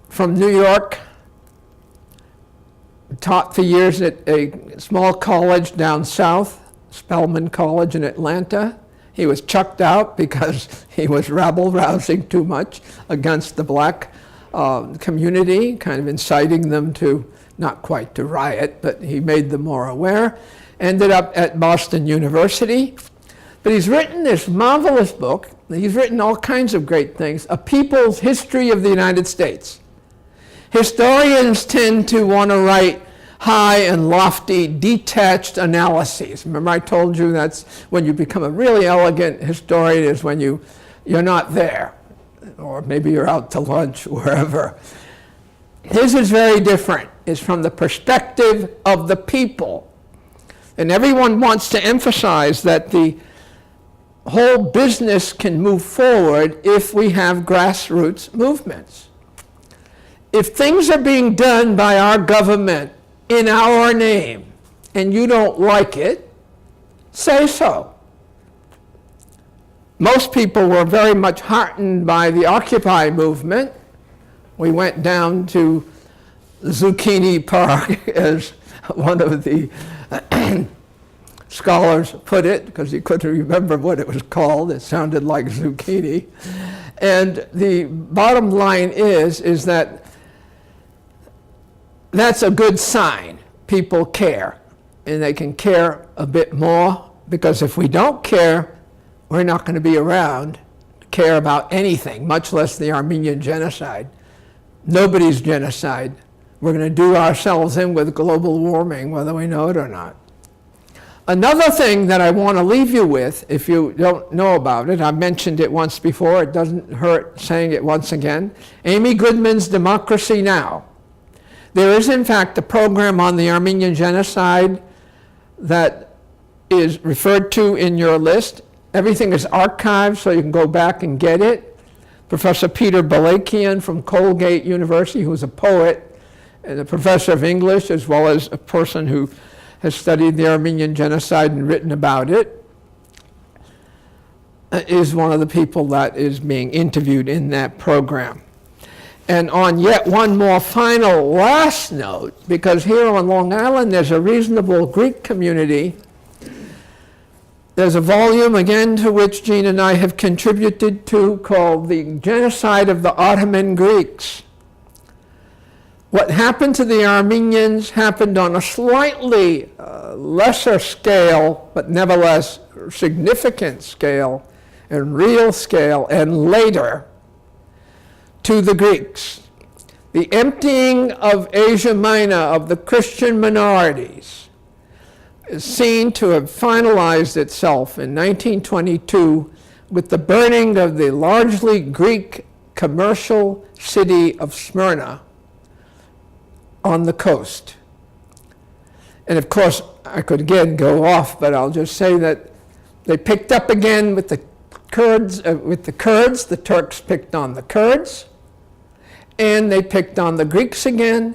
from New York. Taught for years at a small college down south, Spelman College in Atlanta. He was chucked out because he was rabble-rousing too much against the black community, kind of inciting them to, not quite to riot, but he made them more aware. Ended up at Boston University. But he's written this marvelous book. He's written all kinds of great things, A People's History of the United States. Historians tend to want to write high and lofty, detached analyses. Remember I told you that's when you become a really elegant historian is when you're not there, or maybe you're out to lunch, wherever. His is very different. It's from the perspective of the people. And everyone wants to emphasize that the whole business can move forward if we have grassroots movements. If things are being done by our government in our name and you don't like it, say so. Most people were very much heartened by the Occupy movement. We went down to Zucchini Park, as one of the scholars put it, because he couldn't remember what it was called. It sounded like zucchini. And the bottom line is that that's a good sign. People care, and they can care a bit more, because if we don't care, we're not going to be around to care about anything, much less the Armenian Genocide. Nobody's genocide. We're going to do ourselves in with global warming, whether we know it or not. Another thing that I want to leave you with, if you don't know about it, I've mentioned it once before, it doesn't hurt saying it once again, Amy Goodman's Democracy Now! There is, in fact, a program on the Armenian Genocide that is referred to in your list. Everything is archived, so you can go back and get it. Professor Peter Balakian from Colgate University, who's a poet and a professor of English, as well as a person who has studied the Armenian Genocide and written about it. is one of the people that is being interviewed in that program. And on yet one more final last note, because here on Long Island there's a reasonable Greek community, there's a volume, again, to which Gene and I have contributed to, called The Genocide of the Ottoman Greeks. What happened to the Armenians happened on a slightly lesser scale, but nevertheless significant scale and real scale, and later to the Greeks. The emptying of Asia Minor of the Christian minorities is seen to have finalized itself in 1922 with the burning of the largely Greek commercial city of Smyrna on the coast. And of course, I could again go off, but I'll just say that they picked up again with the Kurds, the Turks picked on the Kurds, and they picked on the Greeks again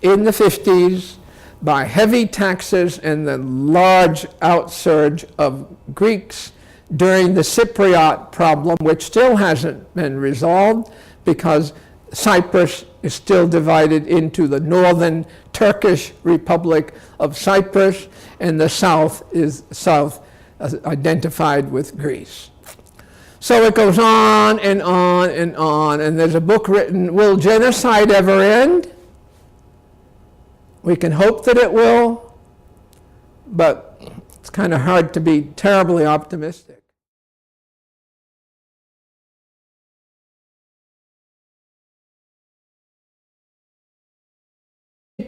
in the 50s by heavy taxes and the large outsurge of Greeks during the Cypriot problem, which still hasn't been resolved because Cyprus is still divided into the northern Turkish Republic of Cyprus, and the south is identified with Greece. So it goes on and on and on, and there's a book written, Will Genocide Ever End? We can hope that it will, but it's kind of hard to be terribly optimistic.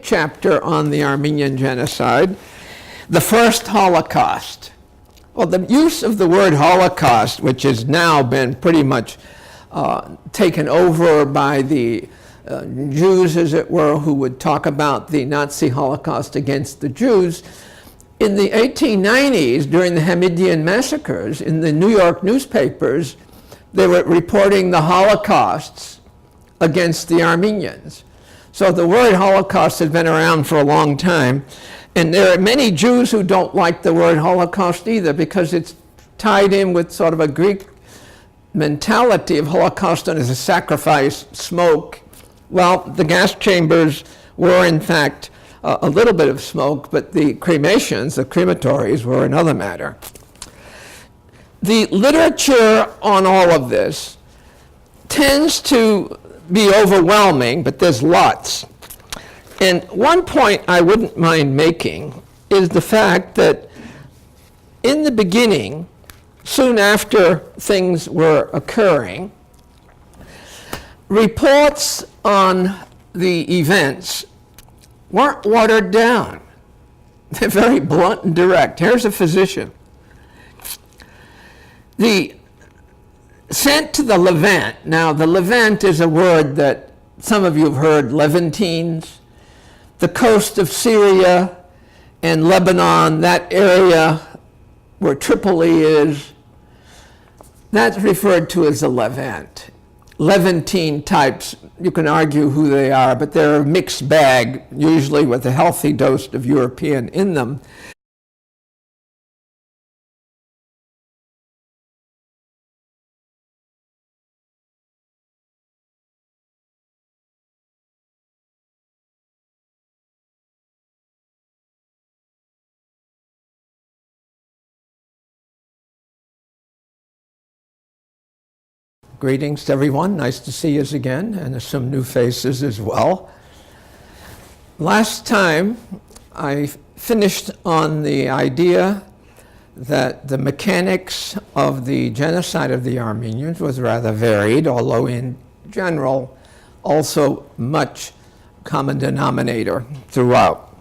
Chapter on the Armenian Genocide, the first Holocaust. Well, the use of the word Holocaust, which has now been pretty much taken over by the Jews, as it were, who would talk about the Nazi Holocaust against the Jews. In the 1890s, during the Hamidian massacres, in the New York newspapers, they were reporting the Holocausts against the Armenians. So the word Holocaust has been around for a long time, and there are many Jews who don't like the word Holocaust either because it's tied in with sort of a Greek mentality of Holocaust as a sacrifice, smoke. Well, the gas chambers were in fact a little bit of smoke, but the cremations, the crematories, were another matter. The literature on all of this tends to be overwhelming, but there's lots. And one point I wouldn't mind making is the fact that in the beginning, soon after things were occurring, reports on the events weren't watered down. They're very blunt and direct. Here's a physician. Sent to the Levant. Now, the Levant is a word that some of you have heard, Levantines. The coast of Syria and Lebanon, that area where Tripoli is, that's referred to as the Levant. Levantine types, you can argue who they are, but they're a mixed bag, usually with a healthy dose of European in them. Greetings to everyone. Nice to see you again, and there's some new faces as well. Last time, I finished on the idea that the mechanics of the genocide of the Armenians was rather varied, although in general, also much common denominator throughout.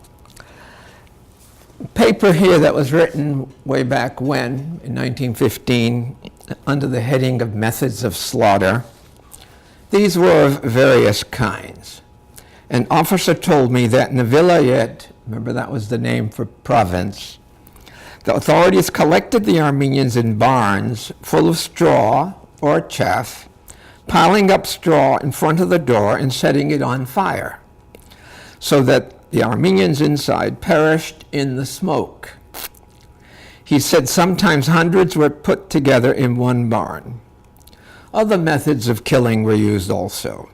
A paper here that was written way back when, in 1915, under the heading of Methods of Slaughter. These were of various kinds. An officer told me that in the vilayet, remember that was the name for province, the authorities collected the Armenians in barns full of straw or chaff, piling up straw in front of the door and setting it on fire, so that the Armenians inside perished in the smoke. He said sometimes hundreds were put together in one barn. Other methods of killing were used also.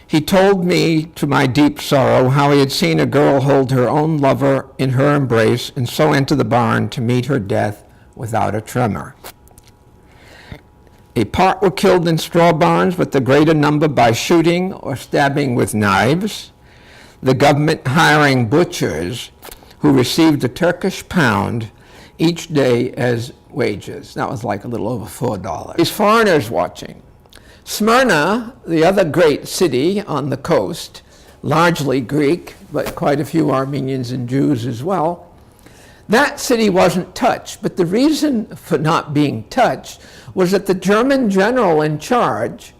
He told me, to my deep sorrow, how he had seen a girl hold her own lover in her embrace and so enter the barn to meet her death without a tremor. A part were killed in straw barns, but the greater number by shooting or stabbing with knives, the government hiring butchers who received a Turkish pound each day as wages. That was like a little over $4. These foreigners watching. Smyrna, the other great city on the coast, largely Greek, but quite a few Armenians and Jews as well, that city wasn't touched. But the reason for not being touched was that the German general in charge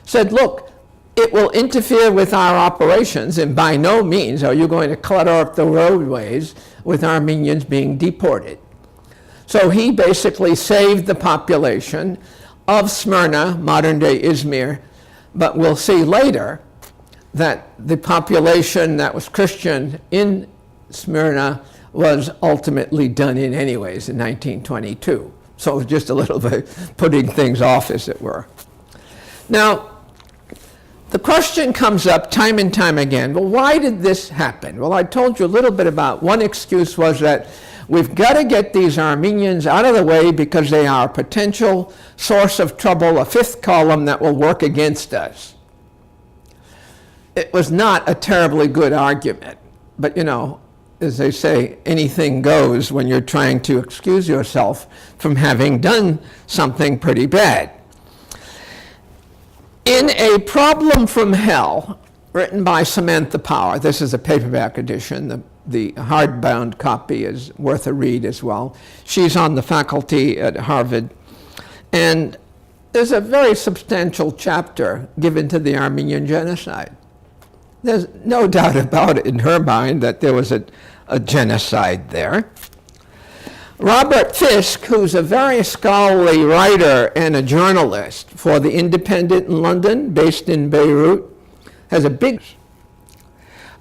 said, look, it will interfere with our operations, and by no means are you going to clutter up the roadways with Armenians being deported. So he basically saved the population of Smyrna, modern-day Izmir, but we'll see later that the population that was Christian in Smyrna was ultimately done in anyways in 1922. So it was just a little bit putting things off, as it were. Now, the question comes up time and time again, well, why did this happen? Well, I told you a little bit about one excuse was that we've got to get these Armenians out of the way because they are a potential source of trouble, a fifth column that will work against us. It was not a terribly good argument, but you know, as they say, anything goes when you're trying to excuse yourself from having done something pretty bad. In A Problem from Hell, written by Samantha Power, this is a paperback edition, the hardbound copy is worth a read as well. She's on the faculty at Harvard, and there's a very substantial chapter given to the Armenian Genocide. There's no doubt about it in her mind that there was a genocide there. Robert Fisk, who's a very scholarly writer and a journalist for The Independent in London, based in Beirut, has a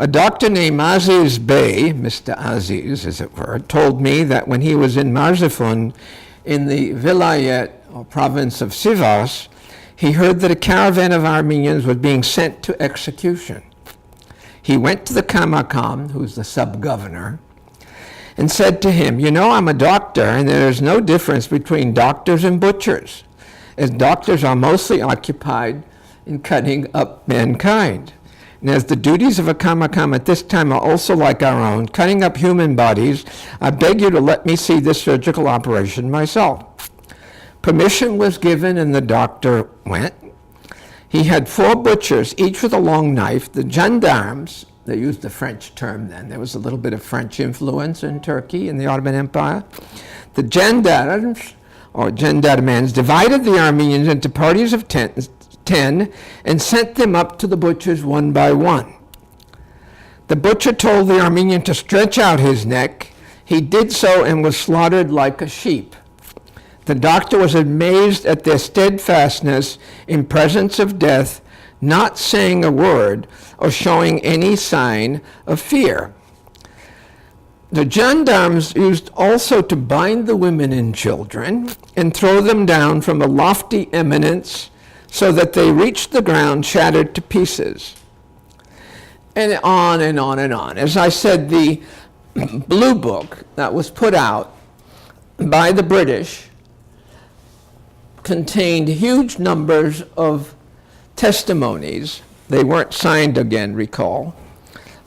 doctor named Aziz Bey, Mr. Aziz, as it were, told me that when he was in Marzifon in the vilayet or province of Sivas, he heard that a caravan of Armenians was being sent to execution. He went to the Kaymakam, who's the sub-governor, and said to him, you know, I'm a doctor, and there's no difference between doctors and butchers, as doctors are mostly occupied in cutting up mankind. And as the duties of a Kaymakam at this time are also like our own, cutting up human bodies, I beg you to let me see this surgical operation myself. Permission was given, and the doctor went. He had 4 butchers, each with a long knife. The gendarmes, they used the French term then. There was a little bit of French influence in Turkey in the Ottoman Empire. The gendarmes, or gendarmes, divided the Armenians into parties of 10 and sent them up to the butchers one by one. The butcher told the Armenian to stretch out his neck. He did so and was slaughtered like a sheep. The doctor was amazed at their steadfastness in presence of death, not saying a word or showing any sign of fear. The gendarmes used also to bind the women and children and throw them down from a lofty eminence so that they reached the ground shattered to pieces. And on and on and on. As I said, the Blue Book that was put out by the British contained huge numbers of testimonies. They weren't signed again, recall.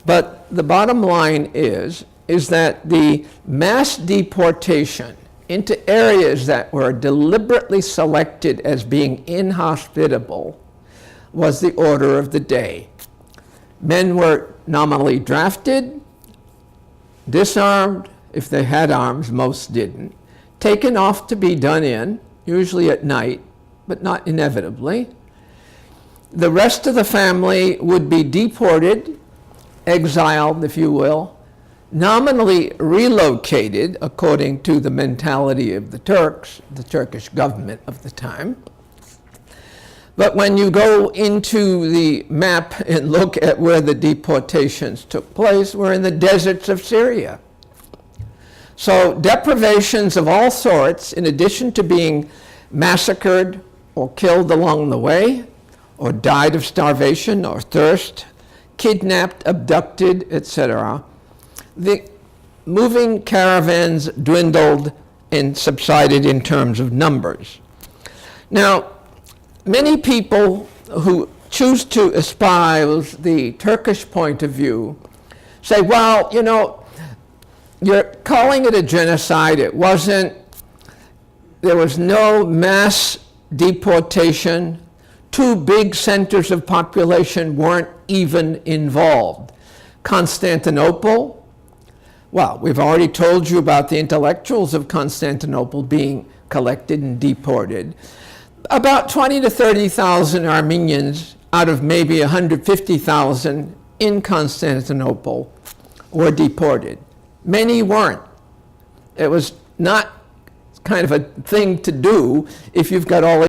But the bottom line is that the mass deportation into areas that were deliberately selected as being inhospitable was the order of the day. Men were nominally drafted, disarmed, if they had arms, most didn't, taken off to be done in, usually at night, but not inevitably. The rest of the family would be deported, exiled, if you will, nominally relocated according to the mentality of the Turks, the Turkish government of the time. But when you go into the map and look at where the deportations took place, we're in the deserts of Syria. So deprivations of all sorts, in addition to being massacred or killed along the way, or died of starvation or thirst, kidnapped, abducted, etc., the moving caravans dwindled and subsided in terms of numbers. Now, many people who choose to espouse the Turkish point of view say, well, you know, you're calling it a genocide. It wasn't. There was no mass deportation. Two big centers of population weren't even involved. Constantinople, well, we've already told you about the intellectuals of Constantinople being collected and deported. About 20 to 30,000 Armenians out of maybe 150,000 in Constantinople were deported. Many weren't. It was not kind of a thing to do if you've got all